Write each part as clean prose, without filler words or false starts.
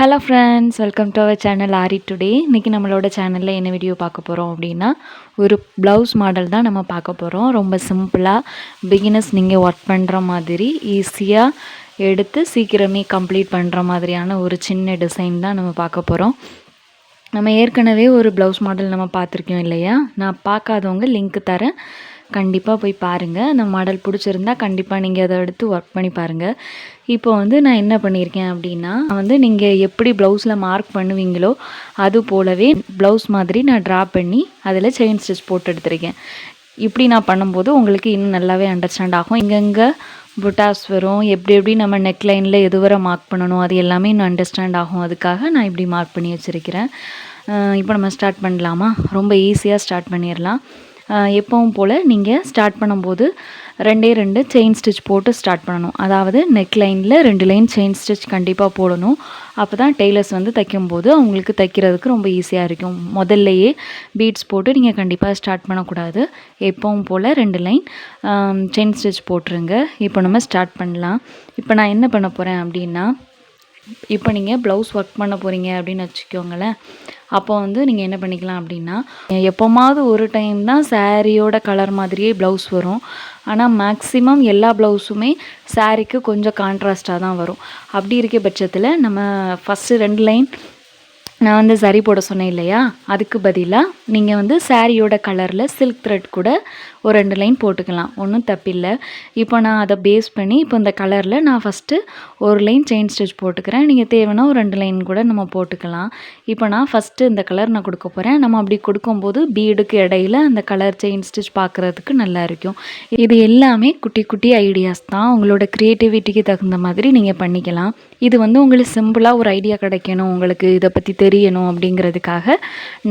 Hello friends, welcome to our channel Aari today. இன்றைக்கி நம்மளோட சேனலில் என்ன வீடியோ பார்க்க போகிறோம் அப்படின்னா, ஒரு ப்ளவுஸ் மாடல் தான் நம்ம பார்க்க போகிறோம். ரொம்ப சிம்பிளாக பிகினர்ஸ் நீங்கள் ஒர்க் பண்ணுற மாதிரி ஈஸியாக எடுத்து சீக்கிரமே கம்ப்ளீட் பண்ணுற மாதிரியான ஒரு சின்ன டிசைன் தான் நம்ம பார்க்க போகிறோம். நம்ம ஏற்கனவே ஒரு ப்ளவுஸ் மாடல் நம்ம பார்த்துருக்கோம் இல்லையா? நான் பார்க்காதவங்க லிங்க் தரேன், கண்டிப்பாக போய் பாருங்கள். அந்த மாடல் பிடிச்சிருந்தா கண்டிப்பாக நீங்கள் அதை எடுத்து ஒர்க் பண்ணி பாருங்கள். இப்போ நான் என்ன பண்ணியிருக்கேன் அப்படின்னா, நீங்கள் எப்படி ப்ளவுஸில் மார்க் பண்ணுவீங்களோ அது போலவே ப்ளவுஸ் மாதிரி நான் ட்ரா பண்ணி அதில் செயின் ஸ்டிச் போட்டு எடுத்திருக்கேன். இப்படி நான் பண்ணும்போது உங்களுக்கு இன்னும் நல்லாவே அண்டர்ஸ்டாண்ட் ஆகும். இங்கங்கே புட்டாஸ் வரும், எப்படி நம்ம நெக்லைனில் எதுவரை மார்க் பண்ணணும் அது எல்லாமே இன்னும் அண்டர்ஸ்டாண்ட் ஆகும். அதுக்காக நான் இப்படி மார்க் பண்ணி வச்சுருக்கிறேன். இப்போ நம்ம ஸ்டார்ட் பண்ணலாமா? ரொம்ப ஈஸியாக ஸ்டார்ட் பண்ணிடலாம். எப்பவும் போல் நீங்கள் ஸ்டார்ட் பண்ணும்போது 2 செயின் ஸ்டிச் போட்டு ஸ்டார்ட் பண்ணணும். அதாவது நெக் லைனில் 2 லைன் செயின் ஸ்டிச் கண்டிப்பாக போடணும். அப்போ தான் டெய்லர்ஸ் தைக்கும்போது அவங்களுக்கு தைக்கிறதுக்கு ரொம்ப ஈஸியாக இருக்கும். முதல்லையே பீட்ஸ் போட்டு நீங்கள் கண்டிப்பாக ஸ்டார்ட் பண்ணக்கூடாது. எப்பவும் போல் 2 லைன் செயின் ஸ்டிச் போட்டுருங்க. இப்போ நம்ம ஸ்டார்ட் பண்ணலாம். இப்போ நான் என்ன பண்ண போகிறேன் அப்படின்னா, இப்போ நீங்கள் ப்ளவுஸ் ஒர்க் பண்ண போகிறீங்க அப்படின்னு வச்சுக்கோங்களேன். அப்போ நீங்கள் என்ன பண்ணிக்கலாம் அப்படின்னா, எப்போமாவது ஒரு டைம் தான் சாரியோட கலர் மாதிரியே ப்ளவுஸ் வரும். ஆனால் மேக்ஸிமம் எல்லா ப்ளவுஸுமே சாரீக்கு கொஞ்சம் கான்ட்ராஸ்ட்டாக தான் வரும். அப்படி இருக்க பட்சத்தில் நம்ம ஃபஸ்ட்டு 2 லைன் நான் சரி போட சொன்னேன் இல்லையா, அதுக்கு பதிலாக நீங்கள் சாரியோட கலரில் சில்க் த்ரெட் கூட ஒரு 2 லைன் போட்டுக்கலாம், ஒன்றும் தப்பில்லை. இப்போ நான் அதை பேஸ் பண்ணி இப்போ இந்த கலரில் நான் ஃபஸ்ட்டு ஒரு லைன் செயின் ஸ்டிச் போட்டுக்கிறேன். நீங்கள் தேவைன்னா ஒரு 2 லைன் கூட நம்ம போட்டுக்கலாம். இப்போ நான் ஃபஸ்ட்டு இந்த கலர் நான் கொடுக்க போகிறேன். நம்ம அப்படி கொடுக்கும்போது பீடுக்கு இடையில அந்த கலர் செயின் ஸ்டிச் பார்க்குறதுக்கு நல்லா இருக்கும். இது எல்லாமே குட்டி குட்டி ஐடியாஸ் தான், உங்களோட க்ரியேட்டிவிட்டிக்கு தகுந்த மாதிரி நீங்கள் பண்ணிக்கலாம். இது உங்களுக்கு சிம்பிளாக ஒரு ஐடியா கிடைக்கணும், உங்களுக்கு இதை பற்றி தெரியணும் அப்படிங்கிறதுக்காக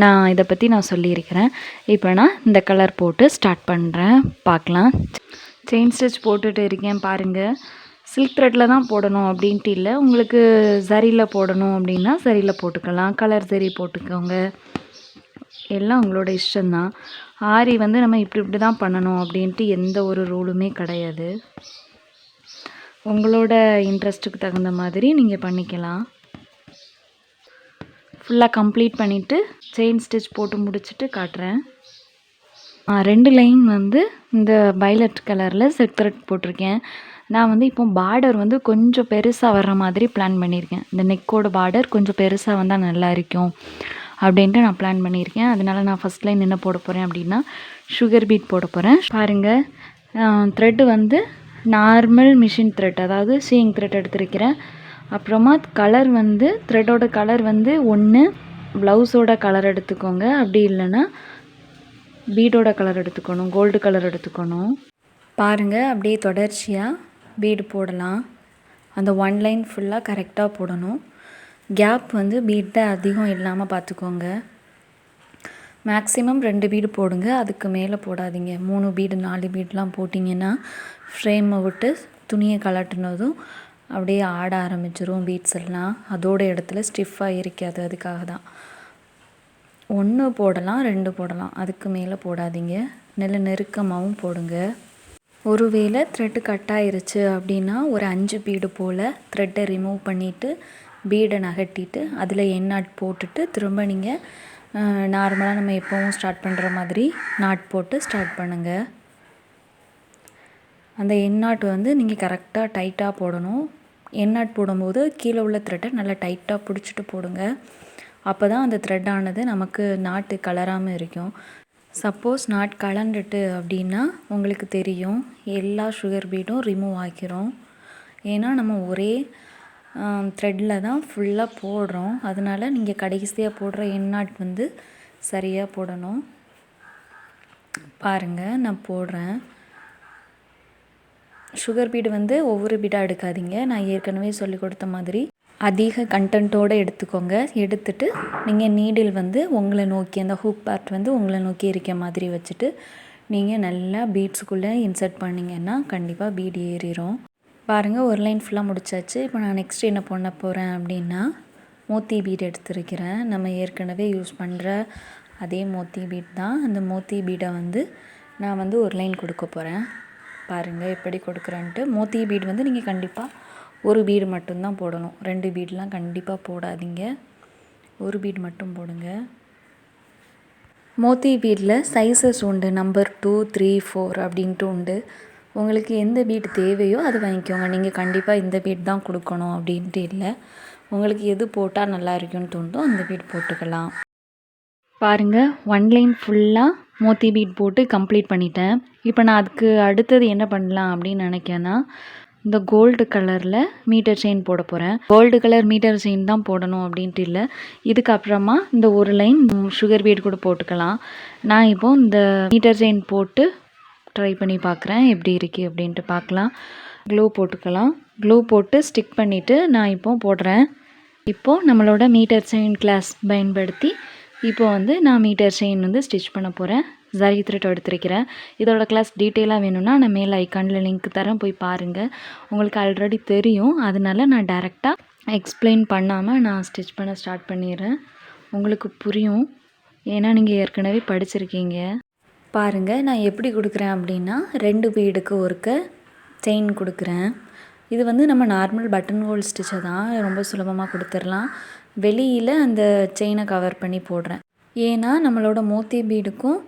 நான் இதை பற்றி நான் சொல்லியிருக்கிறேன். இப்போ நான் இந்த கலர் போட்டு ஸ்டார்ட் பண்ணுறேன், பார்க்கலாம். செயின் ஸ்டிச் போட்டுட்டு இருக்கேன் பாருங்கள். சில்க் த்ரெட்டில் தான் போடணும் அப்படின்ட்டு இல்லை, உங்களுக்கு சரியில் போடணும் அப்படின்னா சரியில் போட்டுக்கலாம், கலர் சரி போட்டுக்கோங்க, எல்லாம் உங்களோட இஷ்டம்தான். ஆரி நம்ம இப்படி தான் பண்ணணும் அப்படின்ட்டு எந்த ஒரு ரூலுமே கிடையாது. உங்களோட இன்ட்ரெஸ்ட்டுக்கு தகுந்த மாதிரி நீங்கள் பண்ணிக்கலாம். ஃபுல்லாக கம்ப்ளீட் பண்ணிவிட்டு செயின் ஸ்டிச் போட்டு முடிச்சுட்டு காட்டுறேன். 2 லைன் இந்த வயலட் கலரில் சில்க் த்ரெட் போட்டிருக்கேன். நான் இப்போ பார்டர் கொஞ்சம் பெருசாக வர்ற மாதிரி பிளான் பண்ணியிருக்கேன். இந்த நெக்கோட பார்டர் கொஞ்சம் பெருசாக வந்தால் நல்லா இருக்கும் அப்படின்ட்டு நான் பிளான் பண்ணியிருக்கேன். அதனால நான் ஃபஸ்ட் லைன் என்ன போட போகிறேன் அப்படின்னா, சுகர் பீட் போட போகிறேன். பாருங்கள், த்ரெட்டு நார்மல் மிஷின் த்ரெட், அதாவது சீயிங் த்ரெட் எடுத்திருக்கிறேன். அப்புறமா கலர் த்ரெட்டோட கலர் ஒன்று ப்ளவுஸோட கலர் எடுத்துக்கோங்க, அப்படி இல்லைன்னா பீடோட கலர் எடுத்துக்கணும், கோல்டு கலர் எடுத்துக்கணும். பாருங்கள், அப்படியே தொடர்ச்சியாக பீடு போடலாம். அந்த 1 லைன் ஃபுல்லாக கரெக்டாக போடணும். கேப் பீட்டை அதிகம் இல்லாமல் பார்த்துக்கோங்க. மேக்ஸிமம் 2 பீடு போடுங்க, அதுக்கு மேலே போடாதீங்க. 3 பீடு 4 பீடெலாம் போட்டிங்கன்னா ஃப்ரேமை விட்டு துணியை கலட்டினதும் அப்படியே ஆட ஆரம்பிச்சிரும் பீட்ஸ் எல்லாம். அதோட இடத்துல ஸ்டிஃபாக இருக்காது, அதுக்காக தான். 1 போடலாம், 2 போடலாம், அதுக்கு மேலே போடாதீங்க. நல்ல நெருக்கமாகவும் போடுங்க. ஒருவேளை த்ரெட்டு கட் ஆயிருச்சு அப்படின்னா ஒரு 5 பீடு போல் த்ரெட்டை ரிமூவ் பண்ணிவிட்டு பீடை நகட்டிட்டு அதில் எண்ணாட் போட்டுட்டு திரும்ப நீங்கள் நார்மலாக நம்ம எப்போவும் ஸ்டார்ட் பண்ணுற மாதிரி நாட் போட்டு ஸ்டார்ட் பண்ணுங்கள். அந்த எண்ணாட் நீங்கள் கரெக்டாக டைட்டாக போடணும். எண்ணாட் போடும்போது கீழே உள்ள த்ரெட்டை நல்லா டைட்டாக பிடிச்சிட்டு போடுங்க. அப்போ தான் அந்த த்ரெட்டானது நமக்கு நாட்டு கலராமல் இருக்கும். சப்போஸ் நாட் கலண்டுட்டு அப்படின்னா உங்களுக்கு தெரியும், எல்லா சுகர் பீடும் ரிமூவ் ஆக்கிரும். ஏன்னா நம்ம ஒரே த்ரெட்டில் தான் ஃபுல்லாக போடுறோம். அதனால் நீங்கள் கடைசியாக போடுற எண்ணாட் சரியாக போடணும். பாருங்கள், நான் போடுறேன். சுகர் பீடு ஒவ்வொரு பீடாக எடுக்காதீங்க. நான் ஏற்கனவே சொல்லி கொடுத்த மாதிரி அதிக கண்டென்ட்டோடு எடுத்துக்கோங்க. எடுத்துட்டு நீங்கள் நீடில் உங்களை நோக்கி, அந்த ஹூக் பார்ட் உங்களை நோக்கி இருக்க மாதிரி வச்சுட்டு நீங்கள் நல்லா பீட்ஸுக்குள்ளே இன்சர்ட் பண்ணிங்கன்னா கண்டிப்பாக பீடு ஏறிடும். பாருங்கள், ஒரு லைன் ஃபுல்லாக முடிச்சாச்சு. இப்போ நான் நெக்ஸ்ட் என்ன பண்ண போகிறேன் அப்படின்னா, மோத்தி பீட் எடுத்துருக்கிறேன். நம்ம ஏற்கனவே யூஸ் பண்ணுற அதே மோத்தி பீட் தான். அந்த மோத்தி பீடை நான் ஒரு லைன் கொடுக்க போகிறேன். பாருங்கள் எப்படி கொடுக்குறேன்ட்டு. மோத்தி பீட் நீங்கள் கண்டிப்பாக ஒரு பீடு மட்டும்தான் போடணும். 2 பீடெலாம் கண்டிப்பாக போடாதீங்க. ஒரு பீடு மட்டும் போடுங்க. மோத்தி பீடில் சைஸஸ் உண்டு. நம்பர் 2, 3, 4 அப்படின்ட்டு உண்டு. உங்களுக்கு எந்த பீட் தேவையோ அது வாங்கிக்கோங்க. நீங்கள் கண்டிப்பாக இந்த பீட் தான் கொடுக்கணும் அப்படின்ட்டு இல்லை. உங்களுக்கு எது போட்டால் நல்லா இருக்குன்னு தோணுதோ அந்த பீட் போட்டுக்கலாம். பாருங்கள், 1 லைன் ஃபுல்லாக மோத்தி பீட் போட்டு கம்ப்ளீட் பண்ணிட்டேன். இப்போ நான் அதுக்கு அடுத்தது என்ன பண்ணலாம் அப்படின்னு நினைக்கிறேன்னா, இந்த கோல்டு கலரில் மீட்டர் செயின் போட போகிறேன். கோல்டு கலர் மீட்டர் செயின் தான் போடணும் அப்படின்ட்டு இல்லை. இதுக்கப்புறமா இந்த ஒரு லைன் சுகர் பீட் கூட போட்டுக்கலாம். நான் இப்போது இந்த மீட்டர் செயின் போட்டு ட்ரை பண்ணி பார்க்குறேன் எப்படி இருக்குது அப்படின்ட்டு பார்க்கலாம். க்ளூ போட்டுக்கலாம். க்ளூ போட்டு ஸ்டிக் பண்ணிவிட்டு நான் இப்போது போடுறேன். இப்போது நம்மளோட மீட்டர் செயின் கிளாஸ் பயன்படுத்தி இப்போ நான் மீட்டர் செயின் ஸ்டிச் பண்ண போகிறேன். ஜரி த்ரெட் எடுத்துருக்கிறேன். இதோட கிளாஸ் டீட்டெயிலாக வேணும்னா நான் மேலே ஐக்கானில் லிங்க் தரேன், போய் பாருங்கள். உங்களுக்கு ஆல்ரெடி தெரியும், அதனால நான் டைரெக்டாக எக்ஸ்பிளைன் பண்ணாமல் நான் ஸ்டிச் பண்ண ஸ்டார்ட் பண்ணிடுறேன். உங்களுக்கு புரியும், ஏன்னா நீங்கள் ஏற்கனவே படிச்சிருக்கீங்க. பாருங்கள், நான் எப்படி கொடுக்குறேன் அப்படின்னா 2 பீடுக்கு ஒருக்க செயின் கொடுக்குறேன். இது நம்ம நார்மல் பட்டன் ஹோல் ஸ்டிச்சை தான் ரொம்ப சுலபமாக கொடுத்துடலாம். வெளியில் அந்த செயினை கவர் பண்ணி போடுறேன். ஏன்னா நம்மளோட மோத்தி பீடுக்கும்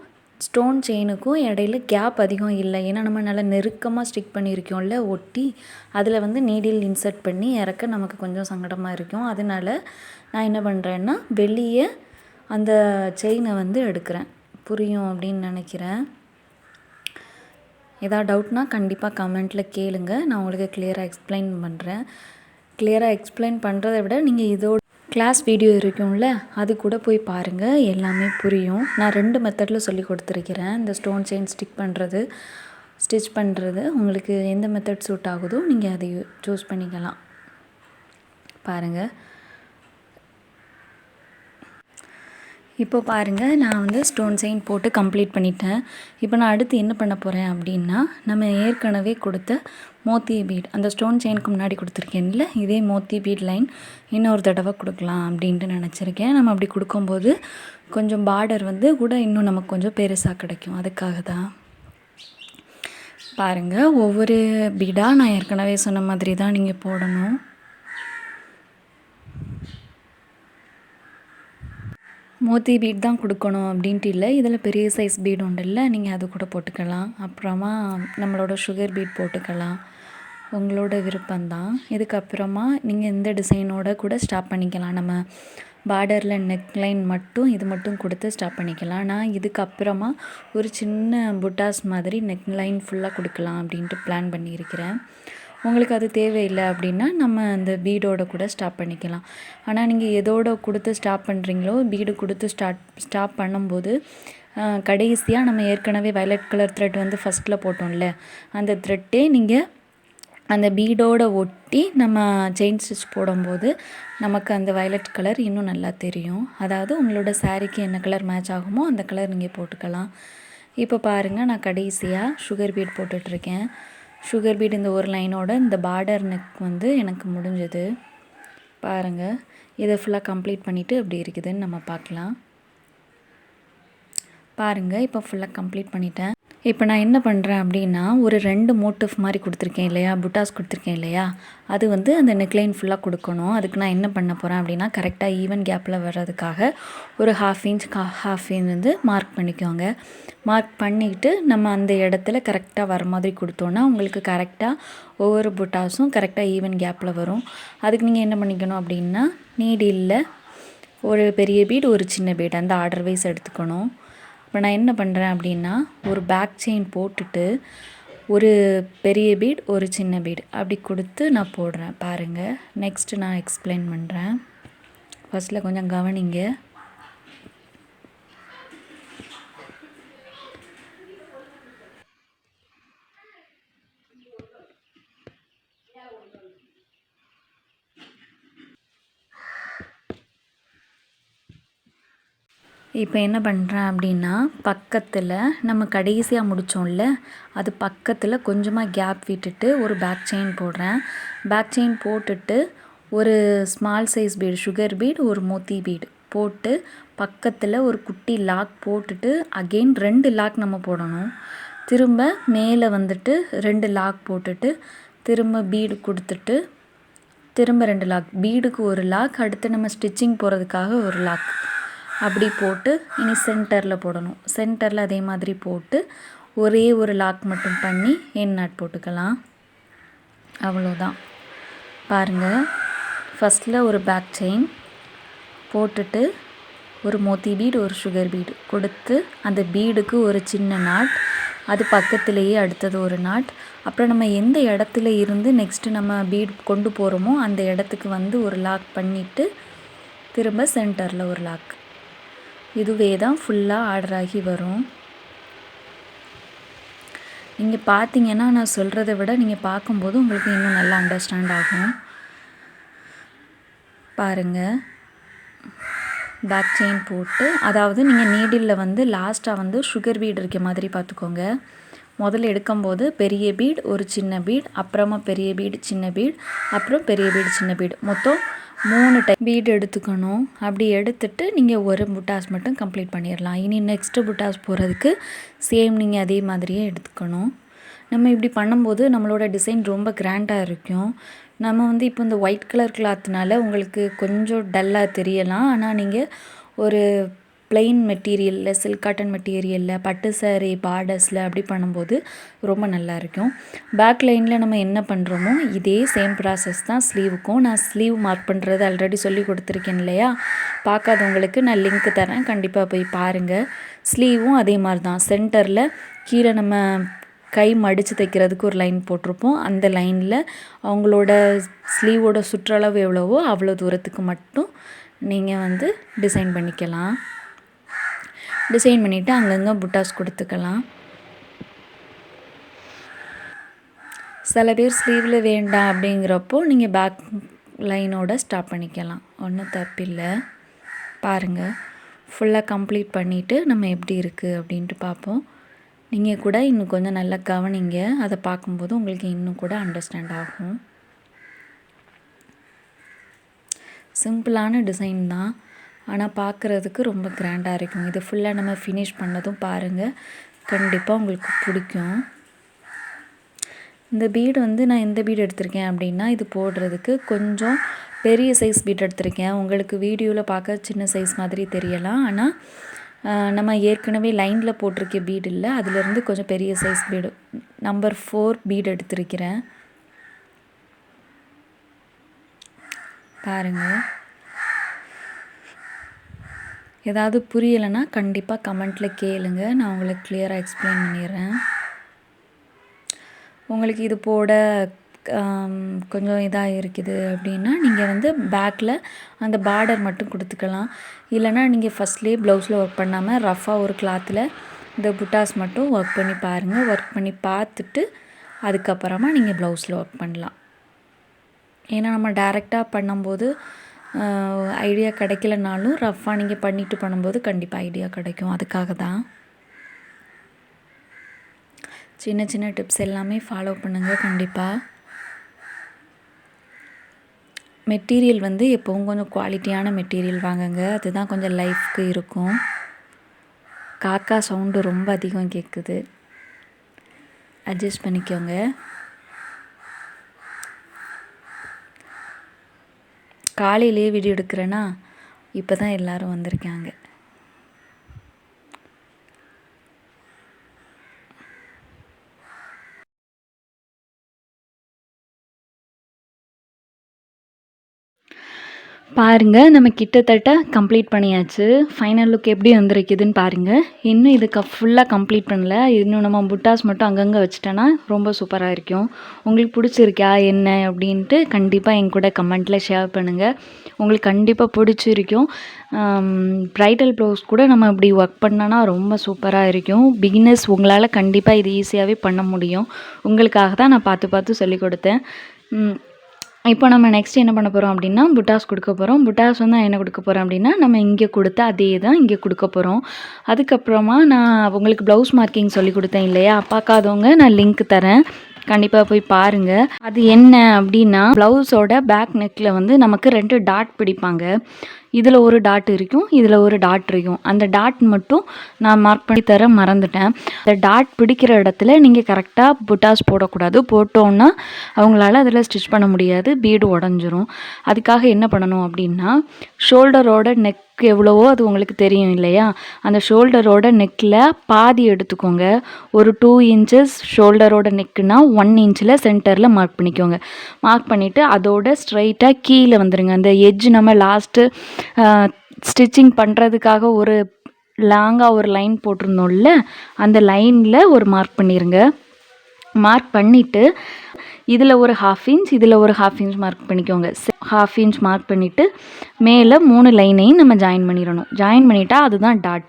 ஸ்டோன் செயினுக்கும் இடையில கேப் அதிகம் இல்லை. ஏன்னா நம்ம நல்லா நெருக்கமாக ஸ்டிக் பண்ணியிருக்கோம்ல ஒட்டி, அதில் நீடில் இன்சர்ட் பண்ணி இறக்க நமக்கு கொஞ்சம் சங்கடமாக இருக்கும். அதனால நான் என்ன பண்ணுறேன்னா வெளியே அந்த செயினை எடுக்கிறேன். புரியும் அப்படின்னு நினைக்கிறேன். ஏதாவது டவுட்னா கண்டிப்பாக கமெண்ட்டில் கேளுங்க, நான் உங்களுக்கு கிளியராக எக்ஸ்பிளைன் பண்ணுறேன். கிளியராக எக்ஸ்பிளைன் பண்ணுறதை விட நீங்கள் இதோட கிளாஸ் வீடியோ இருக்கும்ல, அது கூட போய் பாருங்கள், எல்லாமே புரியும். நான் 2 மெத்தடில் சொல்லி கொடுத்துருக்கிறேன். இந்த ஸ்டோன் செயின் ஸ்டிச் பண்ணுறது உங்களுக்கு எந்த மெத்தட் சூட் ஆகுதோ நீங்கள் அதை சூஸ் பண்ணிக்கலாம். பாருங்கள், இப்போ பாருங்கள், நான் ஸ்டோன் செயின் போட்டு கம்ப்ளீட் பண்ணிட்டேன். இப்போ நான் அடுத்து என்ன பண்ண போகிறேன் அப்படின்னா, நம்ம ஏற்கனவே கொடுத்த மோத்தி பீட், அந்த ஸ்டோன் செயினுக்கு முன்னாடி கொடுத்துருக்கேன்ல, இதே மோத்தி பீட் லைன் இன்னொரு தடவை கொடுக்கலாம் அப்படின்ட்டு நினச்சிருக்கேன். நம்ம அப்படி கொடுக்கும்போது கொஞ்சம் பார்டர் கூட இன்னும் நமக்கு கொஞ்சம் பெருசாக கிடைக்கும். அதுக்காக தான். பாருங்கள், ஒவ்வொரு பீடாக நான் ஏற்கனவே சொன்ன மாதிரி தான் நீங்கள் போடணும். மோத்தி பீட் தான் கொடுக்கணும் அப்படின்ட்டு இல்லை. இதில் பெரிய சைஸ் பீட் உண்டுல்ல, நீங்கள் அது கூட போட்டுக்கலாம். அப்புறமா நம்மளோட சுகர் பீட் போட்டுக்கலாம். உங்களோட விருப்பம்தான். இதுக்கப்புறமா நீங்கள் இந்த டிசைனோட கூட ஸ்டாப் பண்ணிக்கலாம். நம்ம பார்டரில் நெக்லைன் மட்டும் இது மட்டும் கொடுத்து ஸ்டாப் பண்ணிக்கலாம். நான் இதுக்கப்புறமா ஒரு சின்ன புட்டாஸ் மாதிரி நெக்லைன் ஃபுல்லாக கொடுக்கலாம் அப்படின்ட்டு பிளான் பண்ணியிருக்கிறேன். உங்களுக்கு அது தேவையில்லை அப்படின்னா நம்ம அந்த பீடோட கூட ஸ்டாப் பண்ணிக்கலாம். ஆனால் நீங்கள் எதோட கொடுத்து ஸ்டாப் பண்ணுறீங்களோ, பீடு கொடுத்து ஸ்டாப் பண்ணும்போது கடைசியாக நம்ம ஏற்கனவே வயலட் கலர் த்ரெட் ஃபஸ்ட்டில் போட்டோம்ல, அந்த த்ரெட்டே நீங்கள் அந்த பீடோட ஒட்டி நம்ம செயின் ஸ்டிச் போடும்போது நமக்கு அந்த வயலட் கலர் இன்னும் நல்லா தெரியும். அதாவது உங்களோட சாரீக்கு என்ன கலர் மேட்ச் ஆகுமோ அந்த கலர் நீங்கள் போட்டுக்கலாம். இப்போ பாருங்கள், நான் கடைசியாக சுகர் பீட் போட்டுட்ருக்கேன். சுகர் பீட் இந்த ஒரு லைனோட இந்த பார்டர் நெக் எனக்கு முடிஞ்சது. பாருங்கள், இதை ஃபுல்லாக கம்ப்ளீட் பண்ணிவிட்டு எப்படி இருக்குதுன்னு நம்ம பார்க்கலாம். பாருங்கள், இப்போ ஃபுல்லாக கம்ப்ளீட் பண்ணிட்டேன். இப்போ நான் என்ன பண்ணுறேன் அப்படின்னா, ஒரு 2 மோட்டிஃப் மாதிரி கொடுத்துருக்கேன் இல்லையா, புட்டாஸ் கொடுத்துருக்கேன் இல்லையா, அது அந்த நெக்லைன் ஃபுல்லாக கொடுக்கணும். அதுக்கு நான் என்ன பண்ண போகிறேன் அப்படின்னா, கரெக்டாக ஈவன் கேப்பில் வர்றதுக்காக ஒரு 1/2 இன்ச் மார்க் பண்ணிக்கோங்க. மார்க் பண்ணிவிட்டு நம்ம அந்த இடத்துல கரெக்டாக வர மாதிரி கொடுத்தோன்னா உங்களுக்கு கரெக்டாக ஒவ்வொரு புட்டாஸும் கரெக்டாக ஈவன் கேப்பில் வரும். அதுக்கு நீங்கள் என்ன பண்ணிக்கணும் அப்படின்னா, நீடில்ல ஒரு பெரிய பீட் ஒரு சின்ன பீட் அந்த ஆர்டர் வைஸ் எடுத்துக்கணும். இப்போ நான் என்ன பண்ணுறேன் அப்படின்னா, ஒரு பேக் செயின் போட்டுட்டு ஒரு பெரிய பீட் ஒரு சின்ன பீட் அப்படி கொடுத்து நான் போடுறேன். பாருங்கள், நெக்ஸ்ட்டு நான் எக்ஸ்பிளைன் பண்ணுறேன். ஃபஸ்ட்டில் கொஞ்சம் கவனிங்க. இப்போ என்ன பண்ணுறேன் அப்படின்னா, பக்கத்தில் நம்ம கடைசியாக முடித்தோம்ல, அது பக்கத்தில் கொஞ்சமாக கேப் விட்டுட்டு ஒரு பேக் செயின் போடுறேன். பேக் செயின் போட்டுட்டு ஒரு small size bead sugar bead ஒரு மோத்தி பீடு போட்டு பக்கத்தில் ஒரு குட்டி லாக் போட்டுட்டு அகெயின் 2 லாக் நம்ம போடணும். திரும்ப மேலே 2 லாக் போட்டுட்டு திரும்ப பீடு கொடுத்துட்டு திரும்ப 2 லாக், பீடுக்கு ஒரு லாக், அடுத்து நம்ம ஸ்டிச்சிங் போகிறதுக்காக ஒரு லாக், அப்படி போட்டு இனி சென்டரில் போடணும். சென்டரில் அதே மாதிரி போட்டு ஒரே ஒரு லாக் மட்டும் பண்ணி எண்ட் நாட் போட்டுக்கலாம். அவ்வளோதான். பாருங்கள், ஃபஸ்ட்டில் ஒரு பேக் செயின் போட்டுட்டு ஒரு மோத்தி பீடு, ஒரு சுகர் பீடு கொடுத்து அந்த பீடுக்கு ஒரு சின்ன நாட், அது பக்கத்துலேயே அடுத்தது ஒரு நாட், அப்புறம் நம்ம எந்த இடத்துல இருந்து நெக்ஸ்ட்டு நம்ம பீட் கொண்டு போகிறோமோ அந்த இடத்துக்கு வந்து ஒரு லாக் பண்ணிவிட்டு திரும்ப சென்டரில் ஒரு லாக். இதுவே தான் ஃபுல்லாக ஆர்டர் ஆகி வரும். நீங்கள் பார்த்தீங்கன்னா நான் சொல்கிறத விட நீங்கள் பார்க்கும்போது உங்களுக்கு இன்னும் நல்லா அண்டர்ஸ்டாண்ட் ஆகும். பாருங்கள், பேக் செயின் போட்டு, அதாவது நீங்கள் நீடிலில் வந்து லாஸ்ட்டாக வந்து சுகர் பீட் இருக்க மாதிரி பார்த்துக்கோங்க. முதல்ல எடுக்கும்போது பெரிய பீட், ஒரு சின்ன பீட், அப்புறமா பெரிய பீடு, சின்ன பீட், அப்புறம் பெரிய பீடு, சின்ன பீடு, மொத்தம் 3 டைப் பீடு எடுத்துக்கணும். அப்படி எடுத்துட்டு நீங்கள் ஒரு புட்டாஸ் மட்டும் கம்ப்ளீட் பண்ணிடலாம். இனி நெக்ஸ்ட்டு புட்டாஸ் போகிறதுக்கு சேம் நீங்கள் அதே மாதிரியே எடுத்துக்கணும். நம்ம இப்படி பண்ணும்போது நம்மளோட டிசைன் ரொம்ப கிராண்டாக இருக்கும். நம்ம வந்து இப்போ இந்த ஒயிட் கலர் கிளாத்னால உங்களுக்கு கொஞ்சம் டல்லாக தெரியலாம். ஆனால் நீங்கள் ஒரு பிளெயின் மெட்டீரியலில், சில்க் காட்டன் மெட்டீரியலில், பட்டு சாரீ பார்டர்ஸில் அப்படி பண்ணும்போது ரொம்ப நல்லாயிருக்கும். பேக் லைனில் நம்ம என்ன பண்ணுறோமோ இதே சேம் ப்ராசஸ் தான் ஸ்லீவுக்கும். நான் ஸ்லீவ் மார்க் பண்ணுறது ஆல்ரெடி சொல்லி கொடுத்துருக்கேன் இல்லையா? பார்க்காதவங்களுக்கு நான் லிங்க் தரேன், கண்டிப்பாக போய் பாருங்கள். ஸ்லீவும் அதே மாதிரி தான். சென்டரில் கீழே நம்ம கை மடித்து தைக்கிறதுக்கு ஒரு லைன் போட்டிருப்போம். அந்த லைனில் அவங்களோட ஸ்லீவோட சுற்றளவு எவ்வளவோ அவ்வளோ தூரத்துக்கு மட்டும் நீங்கள் வந்து டிசைன் பண்ணிக்கலாம். டிசைன் பண்ணிவிட்டு அங்கங்கே புட்டாஸ் கொடுத்துக்கலாம். சில பேர் ஸ்லீவில் வேண்டாம் அப்படிங்கிறப்போ நீங்கள் பேக் லைனோட ஸ்டாப் பண்ணிக்கலாம், ஒன்றும் தப்பில்லை. பாருங்கள், ஃபுல்லாக கம்ப்ளீட் பண்ணிவிட்டு நம்ம எப்படி இருக்குது அப்படின்ட்டு பார்ப்போம். நீங்கள் கூட இன்னும் கொஞ்சம் நல்லா கவனிங்க, அதை பார்க்கும்போது உங்களுக்கு இன்னும் கூட அண்டர்ஸ்டாண்ட் ஆகும். சிம்பிளான டிசைன் தான், ஆனால் பார்க்குறதுக்கு ரொம்ப கிராண்டாக இருக்கும். இது ஃபுல்லாக நம்ம ஃபினிஷ் பண்ணதும் பாருங்கள், கண்டிப்பாக உங்களுக்கு பிடிக்கும். இந்த பீடு வந்து நான் எந்த பீடு எடுத்திருக்கேன் அப்படின்னா, இது போடுறதுக்கு கொஞ்சம் பெரிய சைஸ் பீட் எடுத்திருக்கேன். உங்களுக்கு வீடியோவில் பார்க்க சின்ன சைஸ் மாதிரி தெரியலாம், ஆனால் நம்ம ஏற்கனவே லைனில் போட்டிருக்க பீடு இல்லை, அதிலேருந்து கொஞ்சம் பெரிய சைஸ் பீடு நம்பர் 4 பீடு எடுத்திருக்கிறேன். பாருங்கள், ஏதாவது புரியலைன்னா கண்டிப்பாக கமெண்ட்டில் கேளுங்க, நான் உங்களுக்கு கிளியராக எக்ஸ்பிளைன் பண்ணிடுறேன். உங்களுக்கு இது போட கொஞ்சம் இதாக இருக்குது அப்படின்னா நீங்கள் வந்து பேக்கில் அந்த பார்டர் மட்டும் கொடுத்துக்கலாம். இல்லைனா நீங்கள் ஃபஸ்ட்லேயே ப்ளவுஸில் ஒர்க் பண்ணாமல் ரஃபாக ஒரு கிளாத்தில் இந்த புட்டாஸ் மட்டும் ஒர்க் பண்ணி பாருங்கள். ஒர்க் பண்ணி பார்த்துட்டு அதுக்கப்புறமா நீங்கள் ப்ளவுஸில் ஒர்க் பண்ணலாம். ஏன்னா நம்ம டைரெக்டாக பண்ணும்போது ஐடியா கிடைக்கலனாலும் ரஃபாக நீங்கள் பண்ணிவிட்டு பண்ணும்போது கண்டிப்பாக ஐடியா கிடைக்கும். அதுக்காக தான் சின்ன சின்ன டிப்ஸ் எல்லாமே ஃபாலோ பண்ணுங்கள். கண்டிப்பாக மெட்டீரியல் வந்து எப்போவும் கொஞ்சம் குவாலிட்டியான மெட்டீரியல் வாங்குங்க, அதுதான் கொஞ்சம் லைஃப்க்கு இருக்கும். காக்கா சவுண்டு ரொம்ப அதிகம் கேட்குது, அட்ஜஸ்ட் பண்ணிக்கோங்க. காலையிலேயே வீடியோ எடுக்கிறேன்னா இப்போ தான் எல்லோரும் வந்திருக்காங்க. பாருங்கள், நம்ம கிட்டத்தட்ட கம்ப்ளீட் பண்ணியாச்சு. ஃபைனல் லுக் எப்படி வந்திருக்குதுன்னு பாருங்கள். இன்னும் இதுக்கு ஃபுல்லாக கம்ப்ளீட் பண்ணல, இன்னும் நம்ம புட்டாஸ் மட்டும் அங்கங்கே வச்சுட்டோன்னா ரொம்ப சூப்பராக இருக்கும். உங்களுக்கு பிடிச்சிருக்கா என்ன அப்படின்ட்டு கண்டிப்பாக என் கூட கமெண்ட்டில் ஷேர் பண்ணுங்கள். உங்களுக்கு கண்டிப்பாக பிடிச்சிருக்கும். ப்ரைடல் ப்ளவுஸ் கூட நம்ம இப்படி ஒர்க் பண்ணோன்னா ரொம்ப சூப்பராக இருக்கும். பிகினர்ஸ் உங்களால் கண்டிப்பாக இது ஈஸியாகவே பண்ண முடியும். உங்களுக்காக தான் நான் பார்த்து பார்த்து சொல்லிக் கொடுத்தேன். இப்போ நம்ம நெக்ஸ்ட் என்ன பண்ண போகிறோம் அப்படின்னா, புட்டாஸ் கொடுக்க போகிறோம். புட்டாஸ் வந்து நான் என்ன கொடுக்க போகிறேன் அப்படின்னா, நம்ம இங்கே கொடுத்த அதே தான் இங்கே கொடுக்க போகிறோம். அதுக்கப்புறமா நான் உங்களுக்கு ப்ளவுஸ் மார்க்கிங் சொல்லி கொடுத்தேன் இல்லையா? பார்க்காதவங்க நான் லிங்க் தரேன், கண்டிப்பாக போய் பாருங்கள். அது என்ன அப்படின்னா, ப்ளவுஸோட பேக் நெக்கில் வந்து நமக்கு 2 டாட் பிடிப்பாங்க. இதில் ஒரு டாட் இருக்கும், இதில் ஒரு டாட் இருக்கும். அந்த டாட் மட்டும் நான் மார்க் பண்ணி தர மறந்துட்டேன். அந்த டாட் பிடிக்கிற இடத்துல நீங்கள் கரெக்டாக புட்டாஸ் போடக்கூடாது. போட்டோன்னா அவங்களால அதில் ஸ்டிச் பண்ண முடியாது, பீடு உடஞ்சிரும். அதுக்காக என்ன பண்ணணும் அப்படின்னா, ஷோல்டரோட நெக் எவ்வளவோ அது உங்களுக்கு தெரியும் இல்லையா, அந்த ஷோல்டரோட நெக்கில் பாதி எடுத்துக்கோங்க. ஒரு 2 இன்ச்சஸ் ஷோல்டரோட நெக்குனா 1 இன்ச்சில் சென்டரில் மார்க் பண்ணிக்கோங்க. மார்க் பண்ணிவிட்டு அதோட ஸ்ட்ரைட்டாக கீழே வந்துடுங்க. அந்த எட்ஜ் நம்ம லாஸ்ட்டு ஸ்டிச்சிங் பண்ணுறதுக்காக ஒரு லாங்காக ஒரு லைன் போட்டிருந்தோம்ல, அந்த லைனில் ஒரு மார்க் பண்ணிடுங்க. மார்க் பண்ணிவிட்டு இதில் ஒரு 1/2 இன்ச், இதில் ஒரு 1/2 இன்ச் மார்க் பண்ணிக்கோங்க. 1/2 இன்ச் மார்க் பண்ணிவிட்டு மேலே 3 லைனையும் நம்ம ஜாயின் பண்ணிடணும். ஜாயின் பண்ணிட்டா அதுதான் டாட்.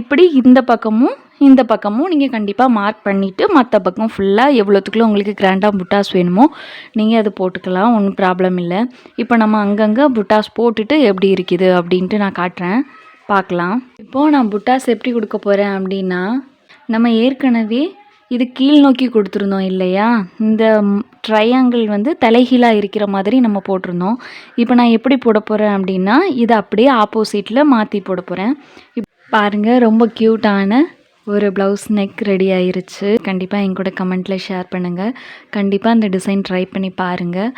இப்படி இந்த பக்கமும் நீங்கள் கண்டிப்பாக மார்க் பண்ணிவிட்டு மற்ற பக்கம் ஃபுல்லாக எவ்வளோத்துக்குள்ள உங்களுக்கு கிராண்டாக புட்டாஸ் வேணுமோ நீங்கள் அது போட்டுக்கலாம், ஒன்றும் ப்ராப்ளம் இல்லை. இப்போ நம்ம அங்கங்கே புட்டாஸ் போட்டுட்டு எப்படி இருக்குது அப்படின்ட்டு நான் காட்டுறேன், பார்க்கலாம். இப்போது நான் புட்டாஸ் எப்படி கொடுக்க போகிறேன் அப்படின்னா, நம்ம ஏற்கனவே இது கீழ் நோக்கி கொடுத்துருந்தோம் இல்லையா, இந்த ட்ரையாங்கிள் வந்து தலைகீழாக இருக்கிற மாதிரி நம்ம போட்டிருந்தோம். இப்போ நான் எப்படி போட போகிறேன் அப்படின்னா, இதை அப்படியே ஆப்போசிட்டில் மாற்றி போட போகிறேன். பாருங்கள், ரொம்ப க்யூட்டான ஒரு ப்ளவுஸ் நெக் ரெடி ஆயிருச்சு. கண்டிப்பாக என் கூட கமெண்ட்டில் ஷேர் பண்ணுங்கள். கண்டிப்பாக அந்த டிசைன் ட்ரை பண்ணி பாருங்கள்.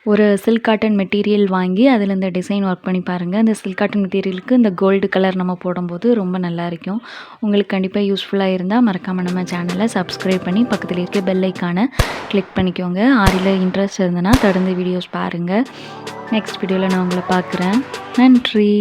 ஒரு சில்க் காட்டன் மெட்டீரியல் வாங்கி அதில் இந்த டிசைன் ஒர்க் பண்ணி பாருங்கள். அந்த சில்க் காட்டன் மெட்டீரியலுக்கு இந்த கோல்டு கலர் நம்ம போடும்போது ரொம்ப நல்லா இருக்கும். உங்களுக்கு கண்டிப்பாக யூஸ்ஃபுல்லாக இருந்தால் மறக்காமல் நம்ம சேனலை சப்ஸ்கிரைப் பண்ணி பக்கத்தில் இருக்க பெல் ஐக்கானை கிளிக் பண்ணிக்கோங்க. ஆரியில் இன்ட்ரெஸ்ட் இருந்ததுன்னா தொடர்ந்து வீடியோஸ் பாருங்கள். நெக்ஸ்ட் வீடியோவில் நான் உங்களை பார்க்குறேன். நன்றி.